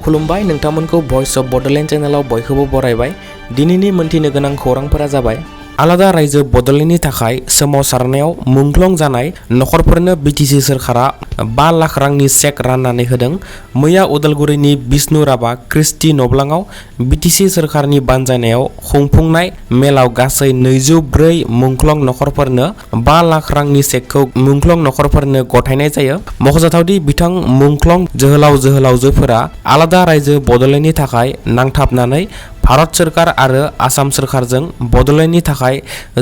खुलुमबाय नोंथांमोनखौ भइस अफ बडोलेण्ड चेनेलाव बयखौबो बरायबाय। दिनैनि मोनथिनो गोनां खौरांफोरा जाबाय आलादा रायजो बडोलेण्डनि थाखाय सोमावसारनायाव मुंख्लं जानाय नखरफोरनो बीटीसी सोरखारा 5 लाख रांनि चेक राननानै होदों। मैया उदालगुरिनि बिष्णुराबा क्रिस्टि नब्लाङाव बीटीसी सोरखारनि बानजायनायाव खुंफुंनाय मेलाव गासै 204 मुंख्लं नखरफोरनो 5 लाख रांनि चेकखौ मुंख्लं नखरफोरनो गथायनाय जायो। मख'जाथावदि बिथां मुंख्लं जोहोलाव-जोहोलावजोफोरा आलादा रायजो बडोलेण्डनि थाखाय नांथाबनानै भारत सोरखार आरो आसाम सोरखारजों बडोलेण्डनि थाखाय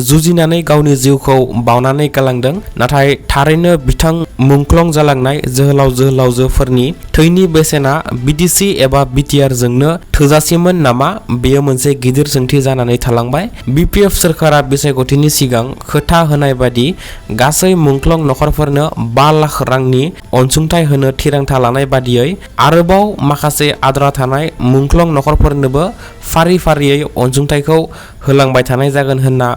जुजिनानै गावनि जिउखौ बावनानै गालांदों। नाथाय थारैनो बिथां मुंख्लं जालांनाय जोहोलाव-जोहोलावजोफोरनि थैनि बेसेना बीटीसी एबा BTR जोंनो थोजासेमोन नामा? बेयो मोनसे गिदिर सोंथि जानानै थालांबाय। BPF सोरखारा बिसायख'थिनि सिगां खोथा होनाय बादि गासै मुंख्लं नखरफोरनो 5 लाख रांनि अनसुंथाइ होनो थिरांथा लानाय बादियै आरोबाव माखासे आद्रा थानाय मुंख्लं नखरफोरनोबो फारि-फारियै अनसुंथाइखौ होलांबाय थानाय जागोन होनना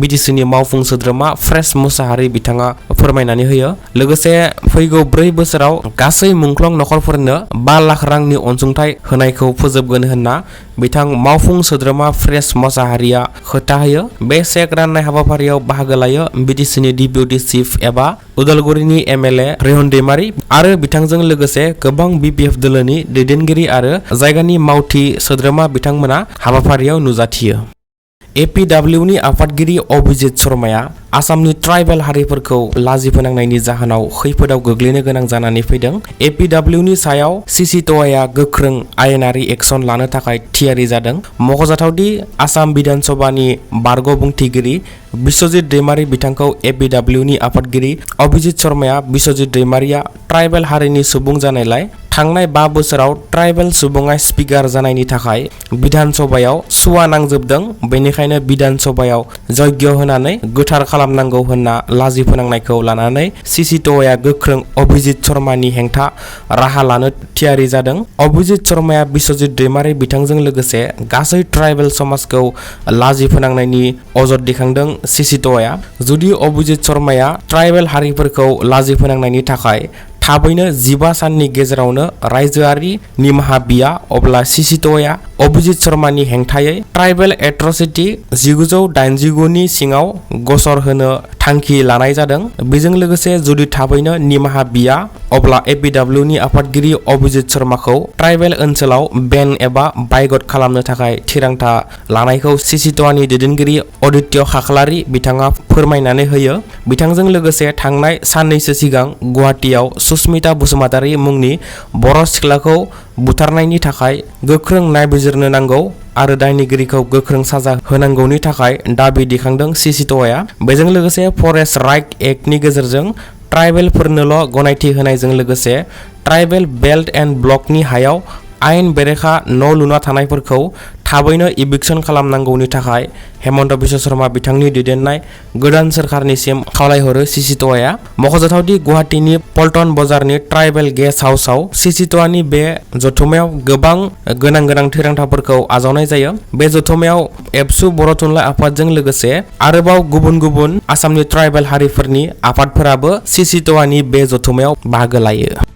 बीटीसीनि मावफुं सोद्रोमा फ्रेस मुसाहारि बिथाङा फोरमायनानै होयो। लोगोसे फैगौ 4 बोसोराव गासै मुंख्लं नखरफोरनो 5 लाख रांनि अनसुंथाइ होनायखौ फोजोबगोन होनना बिथां मावफुं सोद्रोमा फ्रेस मुसाहारिया खोथा होयो। बे चेक राननाय हाबाफारियाव बाहागो लायो बीटीसीनि डिप्युटी चिफ एबा उदालगुरिनि MLA रेहन दैमारी आरो बिथांजों लोगोसे गोबां BPF दोलोनि दैदेनगिरि आरो जायगानि मावथि सोद्रोमा बिथांमोना हाबाफारियाव नुजाथियो। APWनि आफादगिरि अभिजित शर्माया आसामनि ट्राइबेल हारिफोरखौ लाजि फोनांनायनि जाहोनाव खैफोदाव गोग्लैनो गोनां जानानै फैदों। APWनि सायाव CCTOआ गोख्रों आयेनारि एक्शन लानो थाखाय थियारि जादों। मख'जाथावदि आसाम बिधान सभानि बारग' बुंथिगिरि बिश्वजित दैमारी बिथांखौ APWनि आफादगिरि अभिजित शर्माया बिश्वजित दैमारीया ट्राइबेल हारिनि सुबुं जानायलाय थांनाय 5 बोसोराव ट्राइबेल सुबुङा स्पिकार जानायनि थाखाय बिधान सभायाव सुवा नांजोबदों। बेनिखायनो बिधान सभायाव यज्ञ होनानै गोथार खालामनांगौ होनना लाजि फोनांनायखौ लानानै CCTOआ गोख्रों अभिजित शर्मानि हेंथा राहा लानो थियारि जादों। अभिजित शर्माया बिश्वजित दैमारी बिथांजों लोगोसे गासै ट्राइबेल समाजखौ लाजि फोनांनायनि अजद दैखांदों। CCTOआ जुदि अभिजित शर्माया ट्राइबेल हारिफोरखौ लाजि फोनांनायनि थाखाय थाबैनो 15 साननि गेजेरावनो रायजोआरि निमाहा बिया अब्ला CCTOआ अभिजित शर्मानि हेंथायै ट्राइबेल एट्रसिटी 1989 नि सिङाव गसर होनो थांखि लानाय जादों। बेजों लोगोसे जुदि थाबैनो निमाहा बिया अब्ला APWनि आफादगिरि अभिजित शर्माखौ ट्राइबेल ओनसोलाव बेन एबा बायगट खालामनो थाखाय थिरांथा लानायखौ CCTOनि दैदेनगिरि अदित्य खाख्लारि बिथाङा फोरमायनानै होयो। बिथांजों लोगोसे थांनाय साननैसो सिगां गुवाहाटीआव सुस्मिता बसुमतारी मुंनि बर' सिख्लाखौ बुथारनायनि थाखाय गोख्रों नायबिजिरनो नांगौ आरो दायनिगिरिखौ गोख्रों साजा होनांगौनि थाखाय दाबि दैखांदों CCTOआ। बेजों लोगोसे फरेस्ट राइट एक्टनि गेजेरजों ट्राइबेलफोरनोल' गनायथि होनायजों लोगोसे ट्राइबेल बेल्ट एन्ड ब्लकनि हायाव आयेन बेरेखा न' लुना थानायफोरखौ थाबैनो इभिक्शन खालामनांगौनि थाखाय हेमन्त बिश्व शर्मा बिथांनि दैदेननाय गोदान सोरखारनिसिम खावलायहरो CCTOआ। मख'जाथावदि गुवाहाटीनि पल्टन बाजारनि ट्राइबेल गेस्ट हाउसआव CCTOनि बे जथुमायाव गोबां गोनां थिरांथाफोरखौ आजावनाय जायो। बे जथुमायाव एबसु बर' थुनलाइ आफादजों लोगोसे आरोबाव गुबुन आसामनि ट्राइबेल हारिफोरनि आफादफोराबो CCTOनि बे जथुमायाव बाहागो लायो।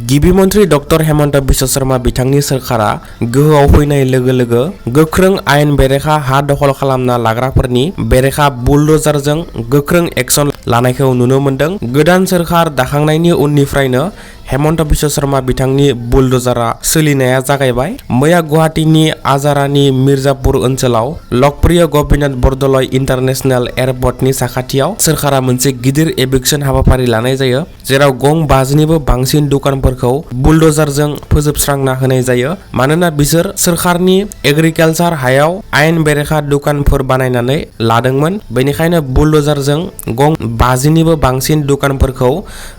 गिबि मन्त्रि डक्टर हेमन्त बिश्व शर्मा बिथांनि सोरखारा गोहोआव फैनाय लोगो लोगो गोख्रों आयेन बेरेखा हा दखल खालामना लाग्राफोरनि बेरेखा बुलडोजारजों गोख्रों एक्शन लानायखौ नुनो मोन्दों। गोदान सोरखार दाखांनायनि उननिफ्रायनो हेमन्त बिश्व शर्मा बिथांनि बुलडोजारा सोलिनाया जागायबाय। मैया गुवाहाटीनि आजारानि मिर्जापुर ओनसोलाव लकप्रिय गपिनाथ बरदलै इन्टारनेशनेल एयारपर्टनि साखाथियाव सोरखारा मोनसे गिदिर एभिक्शन हाबाफारि लानाय जायो, जेराव गं 50निबो बांसिन दुकानफोरखौ बुलडोजारजों फोजोबस्रांना होनाय जायो। मानोना बिसोर सोरखारनि एग्रिकालचार हायाव आयेन बेरेखा दुकानफोर बानायनानै लादोंमोन। बेनिखायनो बुलडोजारजों गं 50निबो बांसिन दुकानफोरखौ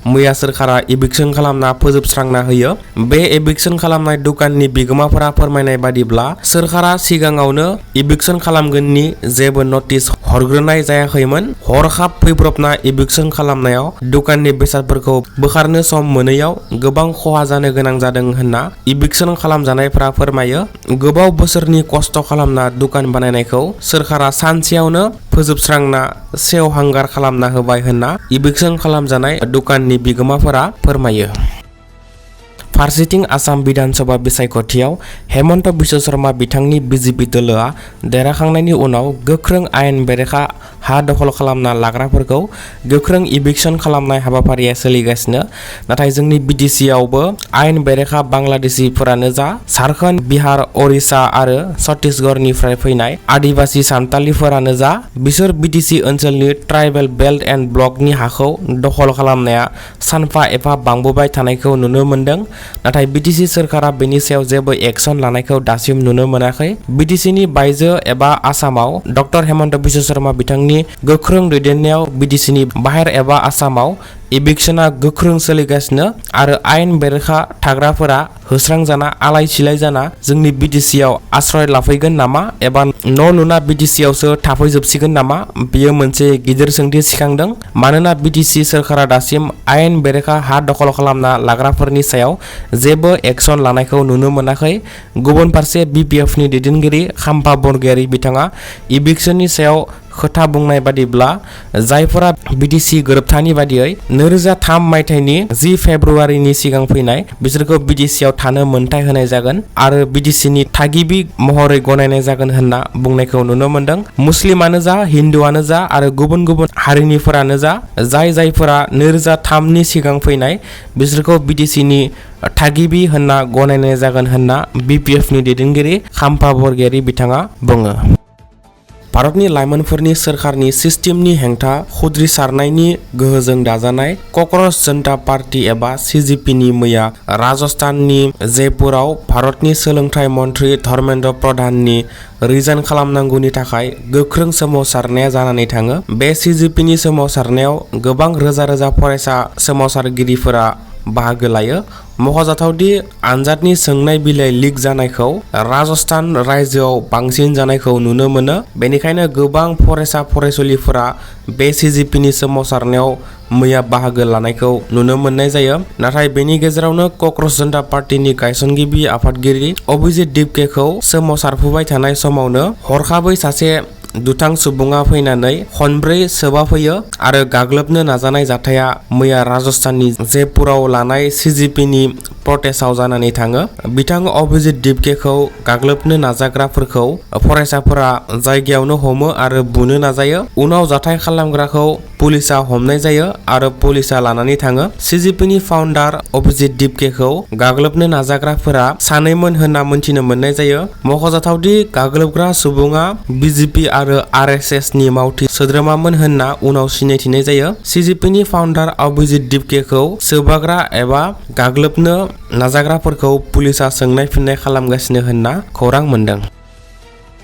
मैया सोरखारा एभिक्शन खालामना फोजोबस्रांना होयो। बे एभिक्शन खालामनाय दुकाननि बिगोमाफोरा फोरमायनाय बादिब्ला सोरखारा सिगाङावनो एभिक्शन खालामगोननि जेबो नटिस हरग्रोनाय जायाखैमोन। हरखाब फैब्रबना एभिक्शन खालामनायाव दुकाननि बेसादफोरखौ बोखारनो सम मोनैयाव गोबां खहा जानो गोनां जादों होनना एभिक्शन खालामजानायफोरा फोरमायो। गोबाव बोसोरनि खस्थ' खालामना दुकान बानायनायखौ सोरखारा सानसेयावनो फोजोबस्रांना सेवहांगार खालामना होबाय होनना एभिक्शन खालामजानाय दुकाननि बिगोमाफोरा फोरमायो। फारसेथिं आसाम बिधान सभा बिसायख'थियाव हेमन्त बिश्व शर्मा बिथांनि बिजेपि दोलोआ देरहाखांनायनि उनाव गोख्रों आयेन बेरेखा हा दखल खालामना लाग्राफोरखौ गोख्रों इभिक्शन खालामनाय हाबाफारिया सोलिगासिनो। नाथाय जोंनि बिटिसिआवबो आयेन बेरेखा बांलादेशिफोरानो जा, झारखन्ड, बिहार, ओडिशा आरो छत्तीसगढ़निफ्राय फैनाय आदिबासी सान्तालिफोरानो जा, बिसोर बिटिसि ओनसोलनि ट्राइबेल बेल्ट एन्ड ब्लकनि हाखौ दखल खालामनाया सानफा एफा बांबोबाय थानायखौ नुनो मोनदों। नाथाय बिटिसि सोरखारा बेनि सायाव जेबो एक्शन लानायखौ दासिम नुनो मोनाखै। बिटिसिनि बायजो एबा आसामाव डक्टर हेमन्त बिश्व शर्मा बिथांनि गोख्रों दैदेननायाव बिटिसिनि बाहेर एबा आसामाव इभिक्शना गोख्रों सोलिगासिनो आरो आयेन बेरेखा थाग्राफोरा होस्रांजाना आलाय सिलाय जाना जोंनि बिटिसिआव आश्रय लाफैगोन नामा एबा न' लुना बिटिसिआवसो थाफैजोबसिगोन नामा, बेयो मोनसे गिदिर सोंथि सिखांदों। मानोना बिटिसि सोरखारा दासिम आयेन बेरेखा हा दखल खालामना लाग्राफोरनि सायाव जेबो एक्शन लानायखौ नुनो मोनाखै। गुबुन फारसे बिपिएफनि दैदेनगिरि खाम्फा बरगयारी बिथाङा इभिक्शननि सायाव खोथा बुंनाय बादिब्ला जायफोरा बिटिसि गोरोबथानि बादियै 2003 मायथाइनि 10 फेब्रुवारिनि सिगां फैनाय बिसोरखौ बिटिसिआव थानो मोनथाय होनाय जागोन आरो बिटिसिनि थागिबि महरै गनायनाय जागोन होनना बुंनायखौ नुनो मोनदों। मुस्लिमानो जा, हिन्दुआनो जा आरो गुबुन गुबुन हारिनिफोरानो जा, जायफोरा 2003 नि सिगां फैनाय बिसोरखौ बिटिसिनि थागिबि होनना गनायनाय जागोन होनना बिपिएफनि दैदेनगिरि खाम्फा बरगयारी बिथाङा बुङो। भारतनि लाइमोनफोरनि सोरखारनि सिस्टेमनि हेंथा खुद्रिसारनायनि गोहोजों दाजानाय क'क्राझ जनता पार्टी एबा सिजिपिनि मैया राजस्थाननि जयपुराव भारतनि सोलोंथाइ मन्त्रि धर्मेन्द्र प्रधाननि रिजाइन खालामनांगौनि थाखाय गोख्रों सोमावसारनाया जानानै थाङो। बे सिजिपिनि सोमावसारनायाव गोबां रोजा रोजा फरायसा सोमावसारगिरिफोरा बाहागो लायो। मख'जाथावदि आनजादनि सोंनाय बिलाइ लिक जानायखौ राजस्थान रायजोआव बांसिन जानायखौ नुनो मोनो। बेनिखायनो गोबां फरायसा फरायसुलिफोरा बे सिजिपिनि सोमावसारनायाव मैया बाहागो लानायखौ नुनो मोननाय जायो। नाथाय बेनि गेजेरावनो क'क्राझ जनता पार्टीनि गायसनगिरि आफादगिरि अभिजित दिपकेखौ सोमावसारफुबाय थानाय समावनो हरखाबै सासे दुथां सुबुङा फैनानै खनब्रै सोबाफैयो आरो गाग्लोबनो नाजानाय जाथाया मैया राजस्थाननि जयपुराव लानाय सिजिपिनि प्रटेस्टआव जानानै थाङो। बिथां अभिजित दिपकेखौ गाग्लोबनो नाजाग्राफोरखौ फरायसाफोरा जायगायावनो हमो आरो बुनो नाजायो। उनाव जाथाय खालामग्राखौ पुलिसा हमनाय जायो आरो पुलिसा लानानै थाङो। सिजिपिनि फाउन्डार अभिजित दिपकेखौ गाग्लोबनो नाजाग्राफोरा सानैमोन होनना मोनथिनो मोननाय जायो। मख'जाथावदि गाग्लोबग्रा सुबुङा बिजेपि आरो आरएसएसनि मावथि सोद्रोमामोन होनना उनाव सिनायथिनाय जायो। सिजिपिनि फाउन्डार अभिजित दिपकेखौ सोबाग्रा एबा गाग्लोबनो नाजाग्राफोरखौ पुलिसा सोंनाय फिननाय खालामगासिनो होनना खौरां मोनदों।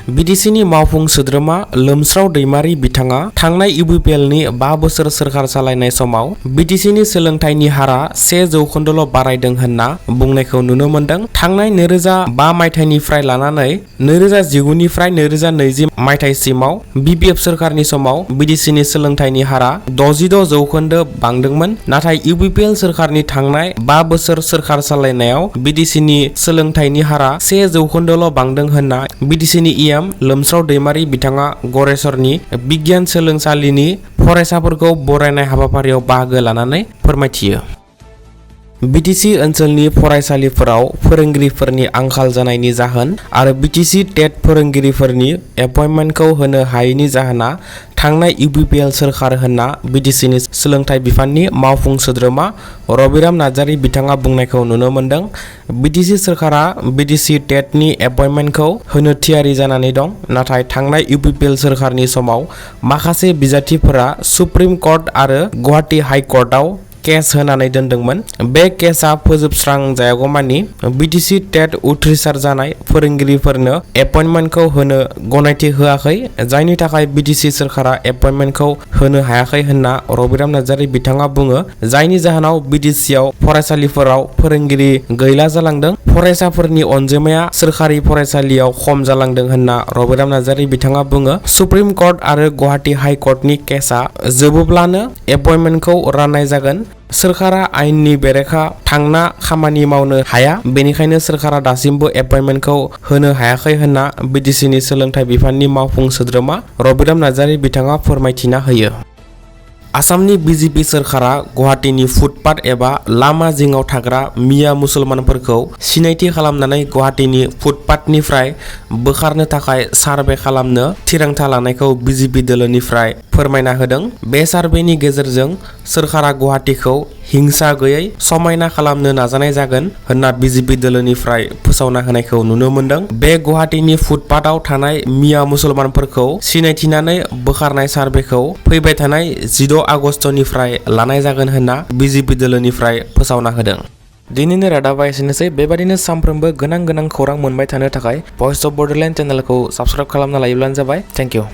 बिटिसिनि मावफुं सोद्रोमा लोमस्राव दैमारि बिथाङा थांनाय इउपिपिएलनि 5 बोसोर सोरखार सालायनाय समाव बिटिसिनि सोलोंथाइनि हारा 1% बारायदों होनना बुंनायखौ नुनो मोनदों। थांनाय 2005 मायथाइनिफ्राय लानानै 2019निफ्राय 2020 मायथाइसिमाव बिपिएफ सोरखारनि समाव बिटिसिनि सोलोंथाइनि हारा 66% बांदोंमोन। नाथाय इउपिपिएल सोरखारनि थांनाय 5 बोसोर सोरखार सालायनायाव बिटिसिनि सोलोंथाइनि हारा 1% बांदों होनना बिटिसिनि लोमस्राव दैमारि बिथाङा गरेस्वरनि बिगियान सोलोंसालिनि फरायसाफोरखौ बरायनाय हाबाफारियाव बाहागो लानानै फोरमायथियो। बिटिसि ओनसोलनि फरायसालिफोराव फोरोंगिरिफोरनि आंखाल जानायनि जाहोन आरो बिटिसि टेट फोरोंगिरिफोरनि एपइन्टमेन्टखौ होनो हायैनि जाहोना थांनाय इउपिपिएल सोरखार होनना बिटिसिनि सोलोंथाइ बिफाननि मावफुं सोद्रोमा रबिराम नार्जारी बिथाङा बुंनायखौ नुनो मोनदों। बिटिसि सोरखारा बिटिसि टेटनि एपइन्टमेन्टखौ होनो थियारि जानानै दं। नाथाय थांनाय इउपिपिएल सोरखारनि समाव माखासे बिजाथिफोरा सुप्रिम कर्ट आरो गुवाहाटी हाइ कर्टआव केस होनानै दोनदोंमोन। बे केसआ फोजोबस्रांजायागौमानि बिटिसि टेट उथ्रिसार जानाय फोरोंगिरिफोरनो एपइन्टमेन्टखौ होनो गनायथि होआखै, जायनि थाखाय बिटिसि सोरखारा एपइन्टमेन्टखौ होनो हायाखै होनना रबिराम नार्जारी बिथाङा बुङो। जायनि जाहोनाव बिटिसिआव फरायसालिफोराव फोरोंगिरि गैला जालांदों। फरायसाफोरनि अनजिमाया सोरखारि फरायसालियाव खम जालांदों होनना रबिराम नार्जारी बिथाङा बुङो। सुप्रिम कर्ट आरो गुवाहाटी हाइ कर्टनि केसआ जोबोब्लानो एपइन्टमेन्टखौ राननाय जागोन। सोरखारा आयेननि बेरेखा थांना खामानि मावनो हाया, बेनिखायनो सोरखारा दासिमबो एपइन्टमेन्टखौ होनो हायाखै होनना बिटिसिनि सोलोंथाइ बिफाननि मावफुं सोद्रोमा रबिराम नार्जारी बिथाङा फोरमायथिना होयो। आसामनि BJP सोरखारा गुवाहाटीनि फुटपाथ एबा लामा जिङाव थाग्रा मिया मुसलमानफोरखौ सिनायथि खालामनानै गुवाहाटीनि फुटपाथनिफ्राय बोखारनो थाखाय सार्भे खालामनो थिरांथा लानायखौ BJP दोलोनिफ्राय फोरमायना होदों। बे सार्भेनि गेजेरजों सोरखारा गुवाहाटीखौ हिंसा गैयै समायना खालामनो नाजानाय जागोन होनना BJP दोलोनिफ्राय फोसावना होनायखौ नुनो मोनदों। बे गुवाहाटीनि फुटपाथाव थानाय मिया मुसलमानफोरखौ सिनायथिनानै बोखारनाय सार्भेखौ फैबाय थानाय 16 आगस्तनिफ्राय लानाय जागोन होनना BJP दोलोनिफ्राय फोसावना होदों। दिनैनि रादाबा एसेनोसै। बेबादिनो सानफ्रोमबो गोनां खौरां मोनबाय थानो थाखाय भइस अफ बडलेण्ड चेनेलखौ साबस्क्राइब खालामना लायोब्लानो जाबाय। Thank you.